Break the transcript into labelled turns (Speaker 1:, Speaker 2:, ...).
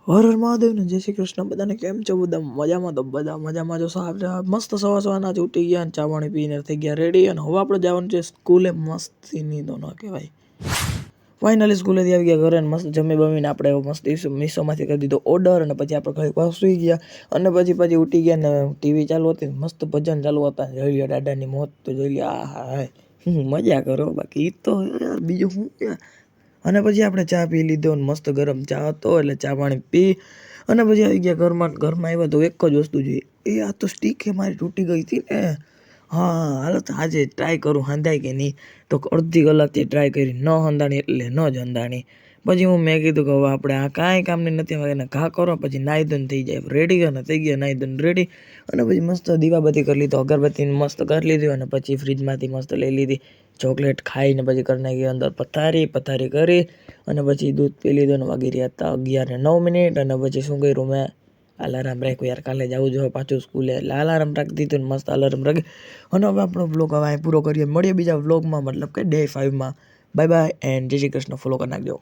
Speaker 1: હર હર મહાદેવને જય શ્રી કૃષ્ણ. બધાને કેમ છો? બધા મજામાં? તો બધા મજામાં જો. મસ્ત સવારના જ ઉઠી ગયા અને ચા પાણી પીને થઈ ગયા રેડી. અને હવે આપણે જવાનું છે સ્કૂલે. મસ્તીની તો ન કહેવાય. ફાઇનલી સ્કૂલેથી આવી ગયા ઘરે અને મસ્ત જમી બમીને આપણે મસ્ત મીશોમાંથી કરી દીધો ઓર્ડર. અને પછી આપણે ઘરે પાછું સુઈ ગયા અને પછી ઉઠી ગયા ને ટીવી ચાલુ હતી, મસ્ત ભજન ચાલુ હતા. જોઈ લ્યો દાદાની મોત તો જોઈ લ્યો. હા મજા કરો બાકી તો યાર બીજું શું યાર. અને પછી આપણે ચા પી લીધો અને મસ્ત ગરમ ચા હતો એટલે ચા પાણી પી અને પછી આવી ગયા ઘરમાં આવ્યા તો એક જ વસ્તુ જોઈએ, એ આ તો સ્ટીક એ મારી તૂટી ગઈ હતી ને. હા હાલો તો આજે ટ્રાય કરું હંધાય કે નહીં. તો અડધી કલાકથી ટ્રાય કરી, ન હંધાણી એટલે ન જ હંધાણી. પછી મેં કીધું કે હવે આપણે આ કાંઈ કામની નથી, એને ઘા કરો પછી નાહી ધોઈને થઈ જાય રેડી. અને થઈ ગયા નાહી ધોઈને રેડી. અને પછી મસ્ત દીવાબત્તી કરી લીધો, અગરબત્તીને મસ્ત કરી લીધી. અને પછી ફ્રીજમાંથી મસ્ત લઈ લીધી ચોકલેટ, ખાઈને પછી કરી નાખી અંદર પથારી કરી. અને પછી દૂધ પી લીધું અને વાગી રહ્યા હતા 11:09. અને પછી શું કર્યું મેં, અલાર્મ રાખ્યું યાર, કાલે જવું જોઈએ પાછું સ્કૂલે એટલે અલાર્મ રાખી દીધું. મસ્ત અલાર્મ રાખી. અને હવે આપણો બ્લોગ હવે પૂરો કરીએ. મળીએ બીજા બ્લોગમાં, મતલબ કે ડે 5માં. બાય બાય એન્ડ જય શ્રી કૃષ્ણ. ફોલો કરી નાખજો.